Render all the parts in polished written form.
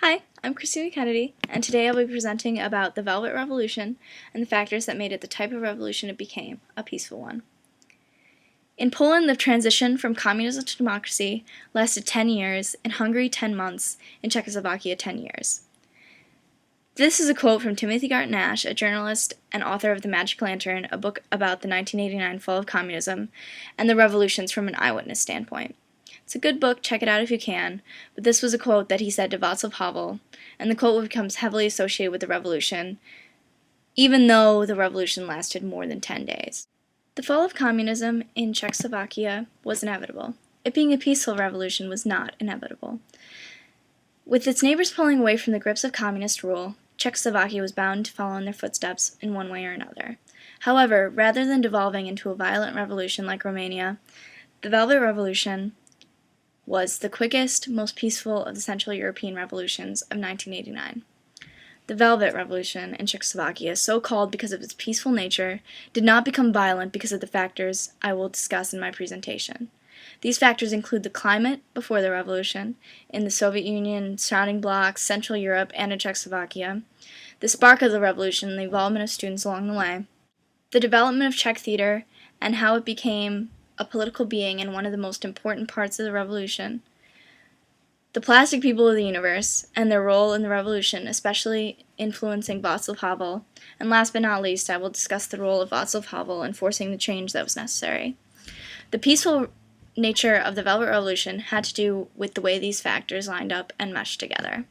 Hi, I'm Christina Kennedy, and today I'll be presenting about the Velvet Revolution and the factors that made it the type of revolution it became, a peaceful one. In Poland, the transition from communism to democracy lasted 10 years, in Hungary 10 months, in Czechoslovakia 10 years. This is a quote from Timothy Garton Ash, a journalist and author of The Magic Lantern, a book about the 1989 fall of communism and the revolutions from an eyewitness standpoint. It's a good book, check it out if you can, but this was a quote that he said to Václav Havel, and the quote becomes heavily associated with the revolution, even though the revolution lasted more than 10 days. The fall of communism in Czechoslovakia was inevitable. It being a peaceful revolution was not inevitable. With its neighbors pulling away from the grips of communist rule, Czechoslovakia was bound to follow in their footsteps in one way or another. However, rather than devolving into a violent revolution like Romania, the Velvet Revolution was the quickest, most peaceful of the Central European revolutions of 1989. The Velvet Revolution in Czechoslovakia, so called because of its peaceful nature, did not become violent because of the factors I will discuss in my presentation. These factors include the climate before the revolution in the Soviet Union, surrounding blocs, Central Europe, and in Czechoslovakia, the spark of the revolution, the involvement of students along the way, the development of Czech theater, and how it became a political being and one of the most important parts of the revolution, the plastic people of the universe, and their role in the revolution, especially influencing Václav Havel, and last but not least, I will discuss the role of Václav Havel in forcing the change that was necessary. The peaceful nature of the Velvet Revolution had to do with the way these factors lined up and meshed together.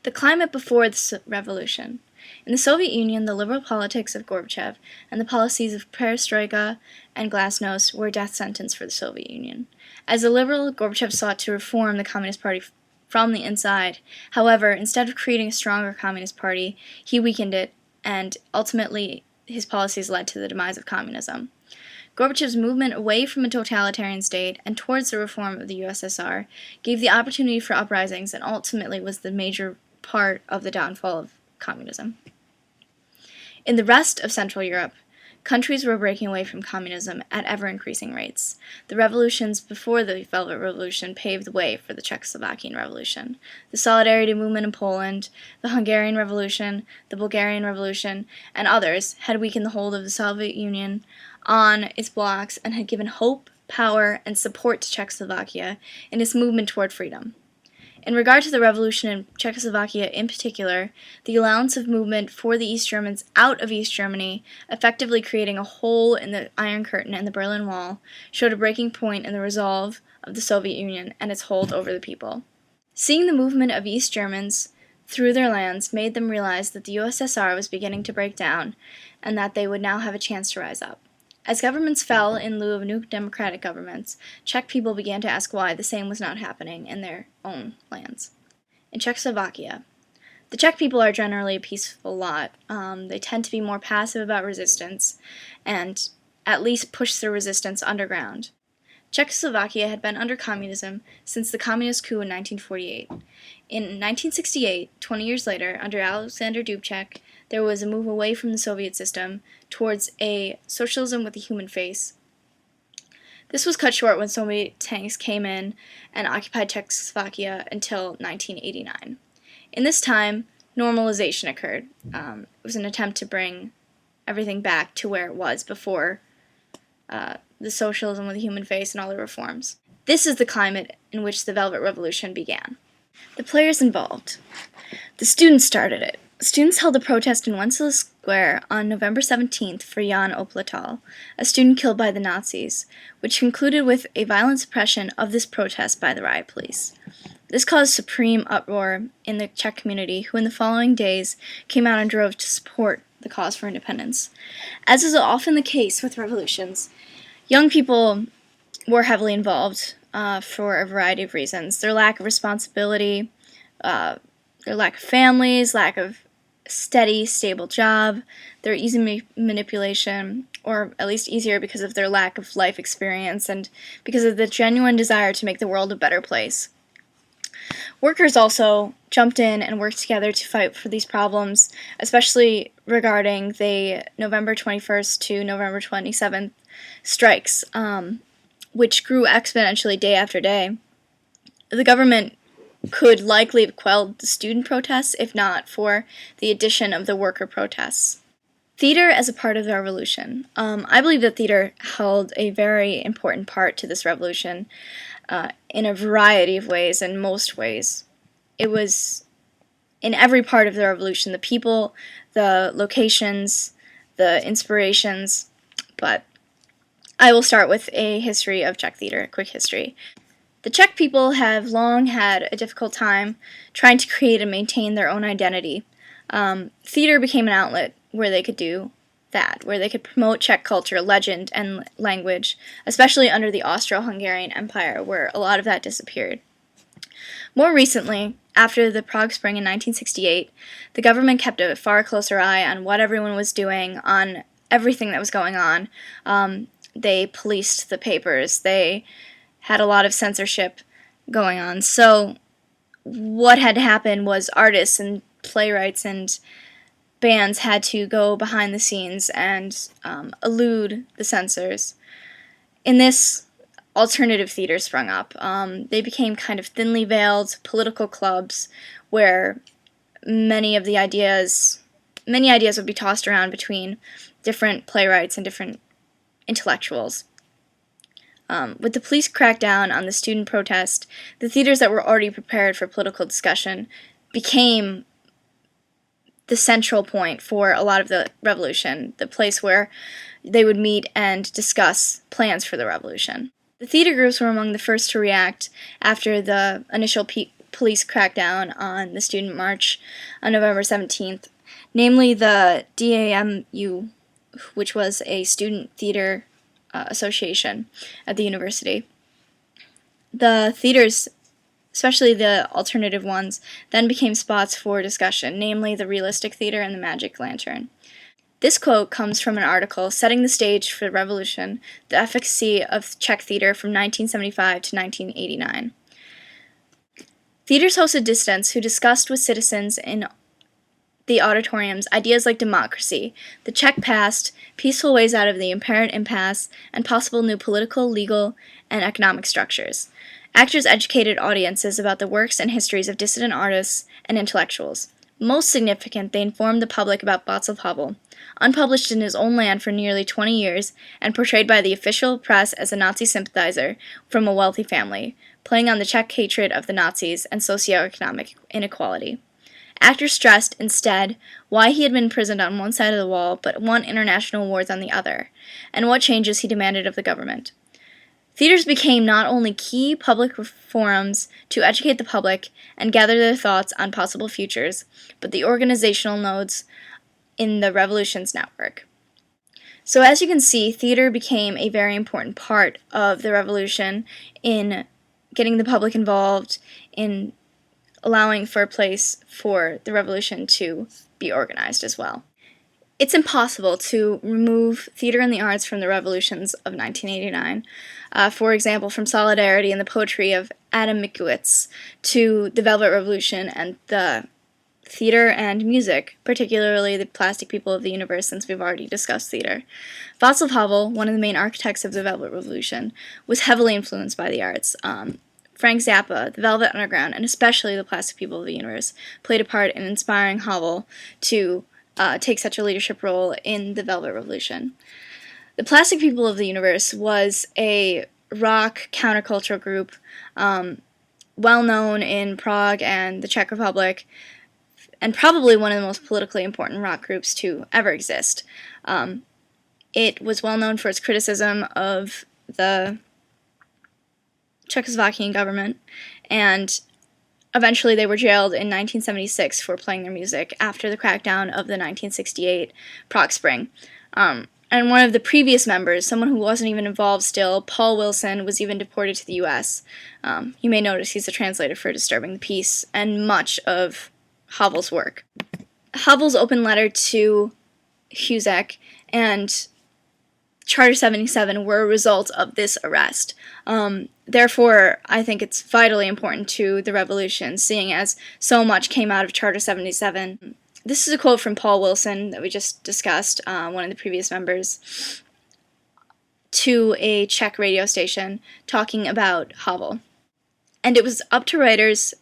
The climate before the revolution. In the Soviet Union, the liberal politics of Gorbachev and the policies of perestroika and glasnost were a death sentence for the Soviet Union. As a liberal, Gorbachev sought to reform the Communist Party from the inside. However, instead of creating a stronger Communist Party, he weakened it, and ultimately his policies led to the demise of communism. Gorbachev's movement away from a totalitarian state and towards the reform of the USSR gave the opportunity for uprisings and ultimately was the major part of the downfall of communism. In the rest of Central Europe, countries were breaking away from communism at ever-increasing rates. The revolutions before the Velvet Revolution paved the way for the Czechoslovakian Revolution. The Solidarity movement in Poland, the Hungarian Revolution, the Bulgarian Revolution, and others had weakened the hold of the Soviet Union on its blocs and had given hope, power, and support to Czechoslovakia in its movement toward freedom. In regard to the revolution in Czechoslovakia in particular, the allowance of movement for the East Germans out of East Germany, effectively creating a hole in the Iron Curtain and the Berlin Wall, showed a breaking point in the resolve of the Soviet Union and its hold over the people. Seeing the movement of East Germans through their lands made them realize that the USSR was beginning to break down and that they would now have a chance to rise up. As governments fell in lieu of new democratic governments, Czech people began to ask why the same was not happening in their own lands. In Czechoslovakia, the Czech people are generally a peaceful lot. They tend to be more passive about resistance and at least push their resistance underground. Czechoslovakia had been under communism since the communist coup in 1948. In 1968, 20 years later, under Alexander Dubček, there was a move away from the Soviet system towards a socialism with a human face. This was cut short when Soviet tanks came in and occupied Czechoslovakia until 1989. In this time, normalization occurred. It was an attempt to bring everything back to where it was before the socialism with a human face and all the reforms. This is the climate in which the Velvet Revolution began. The players involved. The students started it. Students held a protest in Wenceslas Square on November 17th for Jan Opletal, a student killed by the Nazis, which concluded with a violent suppression of this protest by the riot police. This caused supreme uproar in the Czech community, who in the following days came out in droves to support the cause for independence. As is often the case with revolutions, young people were heavily involved for a variety of reasons. Their lack of responsibility, their lack of families, lack of steady, stable job, their easy manipulation, or at least easier because of their lack of life experience and because of the genuine desire to make the world a better place. Workers also jumped in and worked together to fight for these problems, especially regarding the November 21st to November 27th strikes, which grew exponentially day after day. The government could likely have quelled the student protests if not for the addition of the worker protests. Theater as a part of the revolution. I believe that theater held a very important part to this revolution in a variety of ways, in most ways. It was in every part of the revolution, the people, the locations, the inspirations, but I will start with a history of Czech theater, a quick history. The Czech people have long had a difficult time trying to create and maintain their own identity. Theater became an outlet where they could do that, where they could promote Czech culture, legend, and language, especially under the Austro-Hungarian Empire, where a lot of that disappeared. More recently, after the Prague Spring in 1968, the government kept a far closer eye on what everyone was doing, on everything that was going on. They policed the papers. They had a lot of censorship going on. So what had happened was artists and playwrights and bands had to go behind the scenes and elude the censors. In this, alternative theater sprung up. They became kind of thinly veiled political clubs where many ideas would be tossed around between different playwrights and different intellectuals. With the police crackdown on the student protest, the theaters that were already prepared for political discussion became the central point for a lot of the revolution, the place where they would meet and discuss plans for the revolution. The theater groups were among the first to react after the initial police crackdown on the student march on November 17th, namely the DAMU, which was a student theater association at the university. The theaters, especially the alternative ones, then became spots for discussion, namely the realistic theater and the magic lantern. This quote comes from an article setting the stage for the revolution, the efficacy of Czech theater from 1975 to 1989. Theaters hosted dissidents who discussed with citizens in the auditoriums ideas like democracy, the Czech past, peaceful ways out of the apparent impasse, and possible new political, legal, and economic structures. Actors educated audiences about the works and histories of dissident artists and intellectuals. Most significant, they informed the public about Václav Havel, unpublished in his own land for nearly 20 years and portrayed by the official press as a Nazi sympathizer from a wealthy family, playing on the Czech hatred of the Nazis and socioeconomic inequality. Actors stressed, instead, why he had been imprisoned on one side of the wall but won international awards on the other, and what changes he demanded of the government. Theaters became not only key public forums to educate the public and gather their thoughts on possible futures, but the organizational nodes in the revolution's network. So as you can see, theater became a very important part of the revolution in getting the public involved, in allowing for a place for the revolution to be organized as well. It's impossible to remove theater and the arts from the revolutions of 1989. For example, from Solidarity and the poetry of Adam Mickiewicz to the Velvet Revolution and the theater and music, particularly the Plastic People of the Universe, since we've already discussed theater. Václav Havel, one of the main architects of the Velvet Revolution, was heavily influenced by the arts. Frank Zappa, the Velvet Underground, and especially the Plastic People of the Universe played a part in inspiring Havel to take such a leadership role in the Velvet Revolution. The Plastic People of the Universe was a rock countercultural group well known in Prague and the Czech Republic, and probably one of the most politically important rock groups to ever exist. It was well known for its criticism of the Czechoslovakian government, and eventually they were jailed in 1976 for playing their music after the crackdown of the 1968 Prague Spring. And one of the previous members, someone who wasn't even involved still, Paul Wilson, was even deported to the U.S. You may notice he's a translator for Disturbing the Peace and much of Havel's work. Havel's open letter to Husek and Charter 77 were a result of this arrest. Therefore, I think it's vitally important to the revolution, seeing as so much came out of Charter 77. This is a quote from Paul Wilson that we just discussed, one of the previous members, to a Czech radio station talking about Havel. And it was up to writers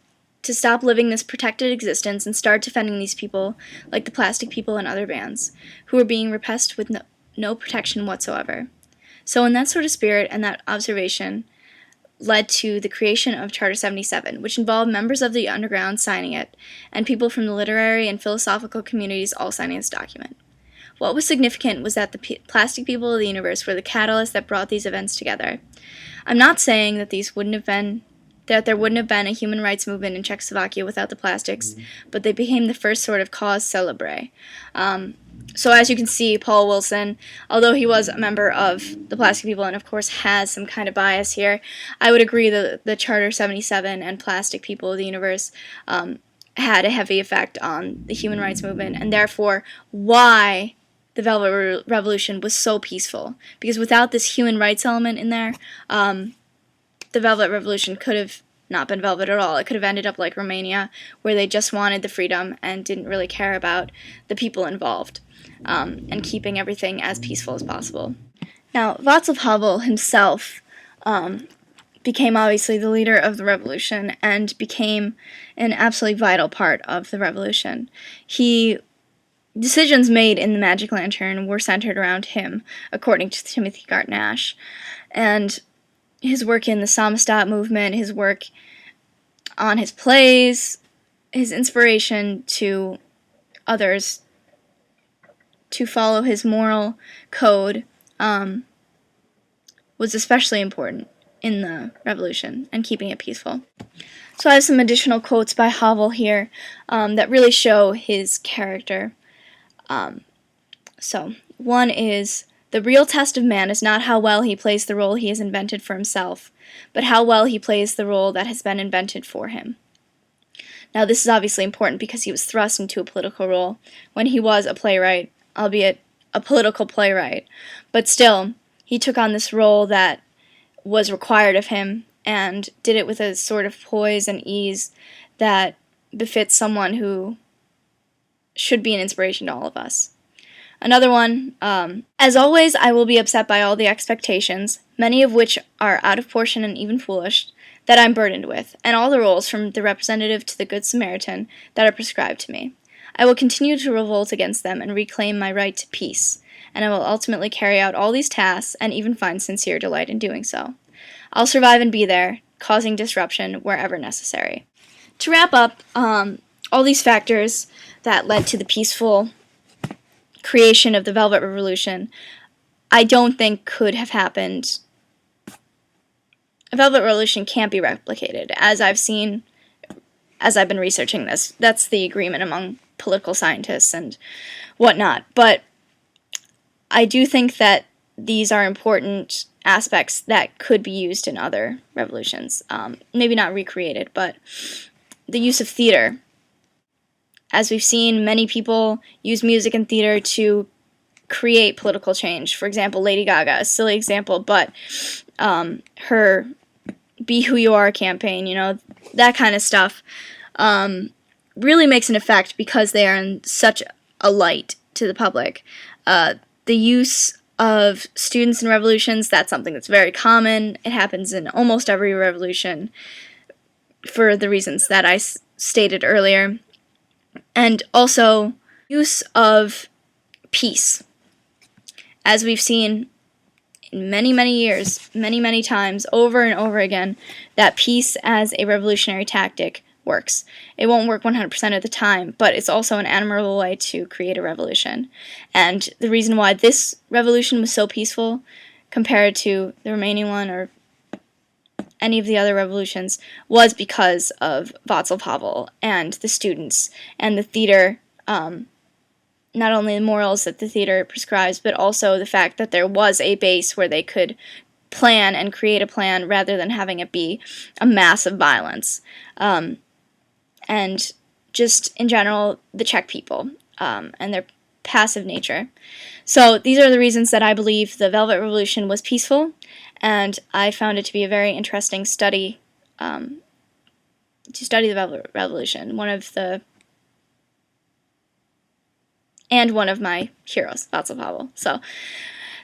to stop living this protected existence and start defending these people, like the Plastic People and other bands, who were being repressed with no protection whatsoever. So in that sort of spirit and that observation led to the creation of Charter 77, which involved members of the underground signing it, and people from the literary and philosophical communities all signing this document. What was significant was that the Plastic People of the universe were the catalyst that brought these events together. I'm not saying that there wouldn't have been a human rights movement in Czechoslovakia without the plastics, but they became the first sort of cause célèbre. So as you can see, Paul Wilson, although he was a member of the Plastic People and of course has some kind of bias here, I would agree that the Charter 77 and Plastic People of the universe had a heavy effect on the human rights movement, and therefore why the Velvet Revolution was so peaceful. Because without this human rights element in there, the Velvet Revolution could have not been velvet at all. It could have ended up like Romania, where they just wanted the freedom and didn't really care about the people involved, and keeping everything as peaceful as possible. Now, Václav Havel himself became obviously the leader of the revolution and became an absolutely vital part of the revolution. Decisions made in the Magic Lantern were centered around him, according to Timothy Garton Ash, and his work in the Samizdat movement, his work on his plays, his inspiration to others to follow his moral code was especially important in the revolution and keeping it peaceful. So I have some additional quotes by Havel here that really show his character. So one is, "The real test of man is not how well he plays the role he has invented for himself, but how well he plays the role that has been invented for him." Now this is obviously important because he was thrust into a political role when he was a playwright, albeit a political playwright, but still he took on this role that was required of him and did it with a sort of poise and ease that befits someone who should be an inspiration to all of us. Another one, "As always, I will be upset by all the expectations, many of which are out of proportion and even foolish, that I'm burdened with, and all the roles from the representative to the Good Samaritan that are prescribed to me. I will continue to revolt against them and reclaim my right to peace, and I will ultimately carry out all these tasks and even find sincere delight in doing so. I'll survive and be there, causing disruption wherever necessary." To wrap up, all these factors that led to the peaceful creation of the Velvet Revolution, I don't think could have happened. A Velvet Revolution can't be replicated, as I've seen, as I've been researching this. That's the agreement among political scientists and whatnot. But I do think that these are important aspects that could be used in other revolutions. Maybe not recreated, but the use of theater. As we've seen, many people use music and theater to create political change. For example, Lady Gaga, a silly example, but her Be Who You Are campaign, that kind of stuff, really makes an effect because they are in such a light to the public. The use of students in revolutions, that's something that's very common. It happens in almost every revolution for the reasons that I stated earlier. And also, use of peace. As we've seen in many, many years, many, many times, over and over again, that peace as a revolutionary tactic works. It won't work 100% of the time, but it's also an admirable way to create a revolution. And the reason why this revolution was so peaceful compared to the Romanian one or any of the other revolutions was because of Václav Havel and the students and the theater, not only the morals that the theater prescribes, but also the fact that there was a base where they could plan and create a plan rather than having it be a mass of violence. And just in general, the Czech people and their passive nature. So these are the reasons that I believe the Velvet Revolution was peaceful, and I found it to be a very interesting study, to study the Velvet Revolution. One of my heroes, Václav Havel. So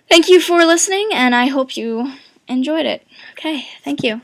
thank you for listening, and I hope you enjoyed it. Okay, thank you.